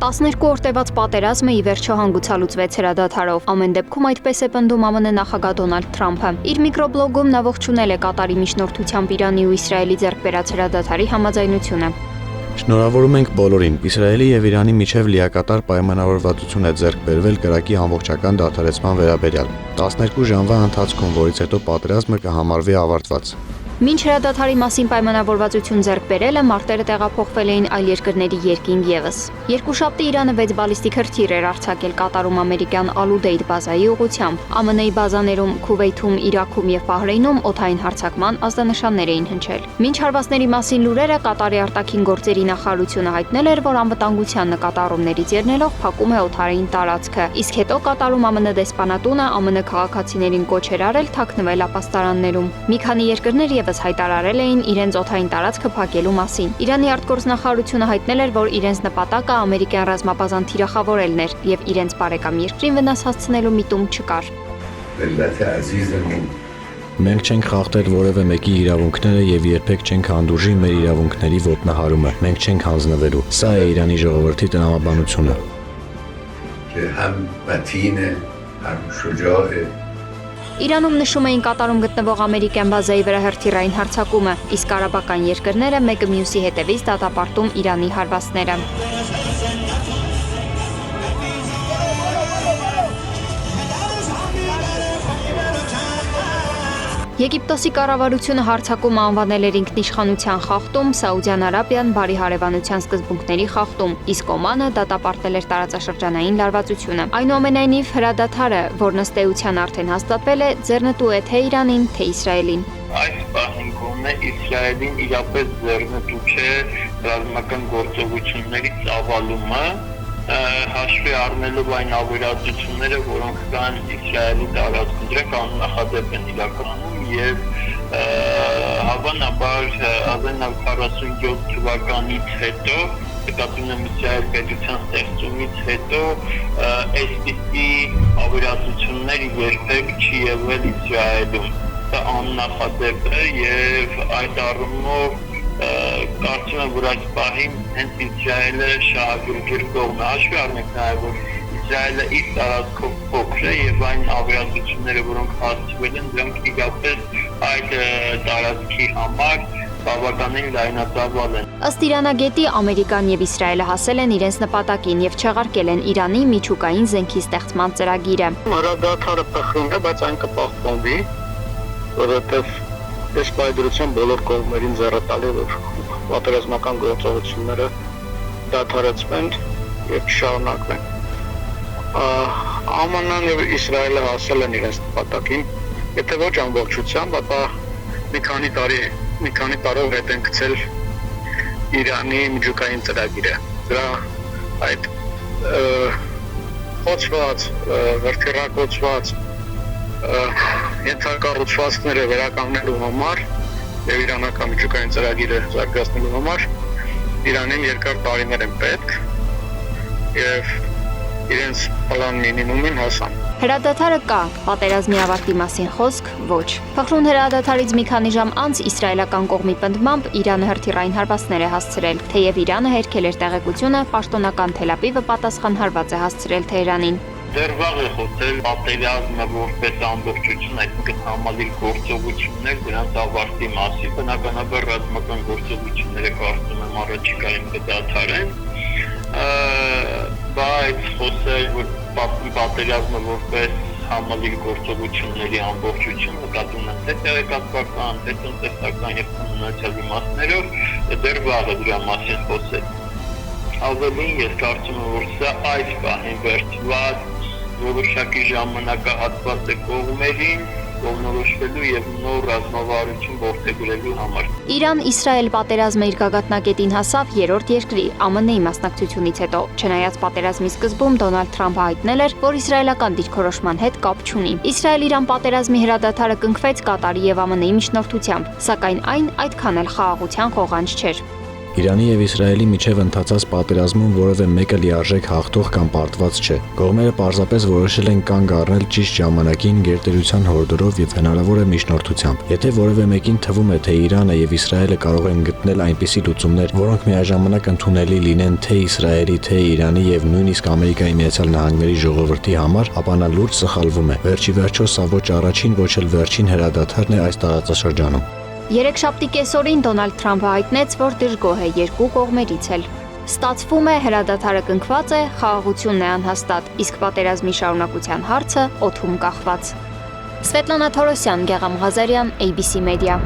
12 օր տևած պատերազմը ի վերջո հանգուցալուծվեց հրադադարով։ Ամեն դեպքում այդպես է պնդում ԱՄՆ նախագահ Դոնալդ Թրամփը։ Իր միկրոբլոգում նա ողջունել է Կատարի միջնորդությամբ Իրանի ու Իսրայելի ձեռք բերած հրադադարի համաձայնությունը։ Շնորհավորում ենք բոլորին։ Իսրայելի եւ Իրանի միջև լիակատար պայմանավորվածություն է ձեռք բերվել կրակի ամբողջական դադարեցման վերաբերյալ։ 12 ժամվա ընթացքում, որից հետո պատերազմը կհամարվի ավարտված։ Մինչ հրադադարի մասին պայմանավորվածություն ձեռք բերելը մարտերը տեղափոխվել էին այլ երկրների երկինք ևս։ Երկուշաբթի Իրանը 6 բալիստիկ հրթիռ էր արձակել Կատարում ամերիկյան Ալուդեյդ բազայի ուղղությամբ։ ԱՄՆ-ի բազաներում Քուվեյթում, Իրաքում եւ Բահրեյնում օդային հարձակման ազդանշաններ էին հնչել։ Մինչ հարվածների մասին լուրերը Կատարի արտաքին գործերի նախարարությունը հայտնել էր, որ անվտանգության նկատառումներից ելնելով փակում է օդային տարածքը։ Իսկ հետո Կատարում ԱՄՆ դեսպանատունը ԱՄՆ քաղաքացիներին կոչ էր արել թաքնվել ապաստարաններում։ Մի քանի երկրներ եւս հայտարարել էին իրենց օդային տարածքը փակելու մասին։ Իրանի արտգործնախարարությունը հայտնել էր, որ իրենց նպատակը ամերիկյան ռազմաբազան թիրախավորելն էր եւ իրենց բարեկամ երկրին վնաս հասցնելու միտում չկար։ Մենք չենք խախտել որևէ մեկի իրավունքները եւ երբեք չենք հանդուրժի մեր իրավունքների ոտնահարումը։ Մենք չենք հանձնվելու։ Սա է Իրանի ժողովրդի տրամաբանությունը։ Իրանում նշում էին Կատարում գտնվող ամերիկյան բազայի վրա հրթիռային հարձակումը, իսկ արաբական երկրները մեկը մյուսի հետևից դատապարտում Իրանի հարվածները։ Եգիպտոսի կառավարությունը հարձակումը անվանել էր ինքնիշխանության խախտում, Սաուդյան Արաբիան բարի հարևանության սկզբունքների խախտում, իսկ Օմանը դատապարտել էր տարածաշրջանային լարվածությունը։ Այնուամենայնիվ հրադադարը, որն ըստ էության արդեն հաստատվել է, ձեռնտու է թե Իրանին, թե Իսրայելին։ Այս պահին կողմը Իսրայելին իրապես ձեռնտու չէ ռազմական գործողությունների ծավալումը, հաշվի առնելով այն ավերածությունները, որոնք կան Իսրայելի տարածքում, դրանք աննախադեպ են իրականում եւ հավանաբար 1947 թվականից հետո նկատում Իսրայել պետության ստեղծումից հետո այսպիսի ավերածություններ երբեք չի եղել Իսրայելում։ Դա աննախադեպ է եւ այդ առումով կարծում եմ, որ այս պահին հենց Իսրայելը շահագրգիռ կողմն է, հաշվի առնենք նաև, որ Իսրայելը իր տարածքով փոքր է եւ այն ավերածությունները, որոնք հասցվել են, դրանք իրապես այդ տարածքի համար բավականին լայնածավալ են։ Ըստ Իրանագետի, Ամերիկան եւ Իսրայելը հասել են իրենց նպատակին եւ չեղարկել են Իրանի միջուկային զենքի ստեղծման ծրագիրը։ Հրադադարը փոխվում է, բայց այն կպահպանվի, որովհետեւ Դեսպայդրության բոլոր կողմերին ձեռնտալի որ պատերազմական գործողությունները դադարեցվեն եւ շարունակվեն։ ԱՄՆ-ն եւ Իսրայելը հասել են իրենց նպատակին, եթե ոչ ամբողջությամբ, ապա մի քանի տարով հետ են գցել Իրանի միջուկային ծրագիրը։ Դրա այդ խոցված, վերթիրակոծված ենթակառուցվածքները վերականգնելու համար եւ իրանական միջուկային ծրագիրը զարգացնելու համար Իրանին երկար տարիներ են պետք եւ իրենց պլան մինիմումին հասան։ Հրադադարը կա, պատերազմի ավարտի մասին խոսք ոչ։ Փխրուն հրադադարից մի քանի ժամ անց իսրայելական կողմի պնդմամբ Իրանը հրթիռային հարվածներ է հասցրել, թեև Իրանը հերքել էր տեղեկությունը, պաշտոնական Թել Ավիվը պատասխան հարված է հասցրել Թեհրանին։ Դեռ վաղ է խոսել պատերազմը որպես ամբողջություն, այսինքն համալիր գործողություններ, դրանց ավարտի մասին, բնականաբար ռազմական գործողությունները կարծում եմ առաջիկայում կդադարեն, բայց խոսել, որ պատերազմը որպես համալիր գործողությունների ամբողջություն, նկատում եմ թե տեղեկատվական, թե տնտեսական եւ մնացյալ իմաստներով, դեռ վաղ է դրա մասին խոսել։ Ավելին ես կարծում եմ, որ սա այս պահին վերջված որոշակի ժամանակահատված է կողմերին կողմնորոշվելու եւ նոր ռազմավարություն որդեգրելու համար։ Իրան-Իսրայել պատերազմը իր գագաթնակետին հասավ երրորդ երկրի ԱՄՆ-ի մասնակցությունից հետո։ Չնայած պատերազմի սկզբում Դոնալդ Թրամփը հայտնել էր, որ իսրայելական դիրքորոշման հետ կապ չունի։ Իսրայել-Իրան պատերազմի հրադադարը կնքվեց Կատարի եւ ԱՄՆ-ի միջնորդությամբ, սակայն այն այդքան էլ խաղաղության խողանջ չէր։ Իրանի եւ Իսրայելի միջև ընթացած պատերազմում որևէ մեկը լիարժեք հաղթող կամ պարտված չէ։ Կողմերը պարզապես որոշել են կանգ առնել ճիշտ ժամանակին գերտերության հորդորով եւ հնարավոր է միջնորդությամբ։ Եթե որևէ մեկին թվում է, թե Իրանը եւ Իսրայելը կարող են գտնել այնպիսի լուծումներ, որոնք միաժամանակ ընդունելի լինեն թե Իսրայելի, թե Իրանի եւ նույնիսկ Ամերիկայի Միացյալ Նահանգների ժողովրդի համար, ապա նա լուրջ սխալվում է։ Վերջի վերջո սա ոչ առաջին, ոչ էլ վերջին հրադադարն է այս տարածաշրջանում։ Երեքշաբթի կեսօրին Դոնալդ Թրամփը հայտնեց, որ դժգոհ է երկու կողմերից էլ։ Ստացվում է հրադադարը կնքված է, խաղաղությունն է անհաստատ, իսկ պատերազմի շարունակության հարցը օդում կախված։ Սվետլանա Թորոսյան, Գեղամ Ղազարյան, ABC Media։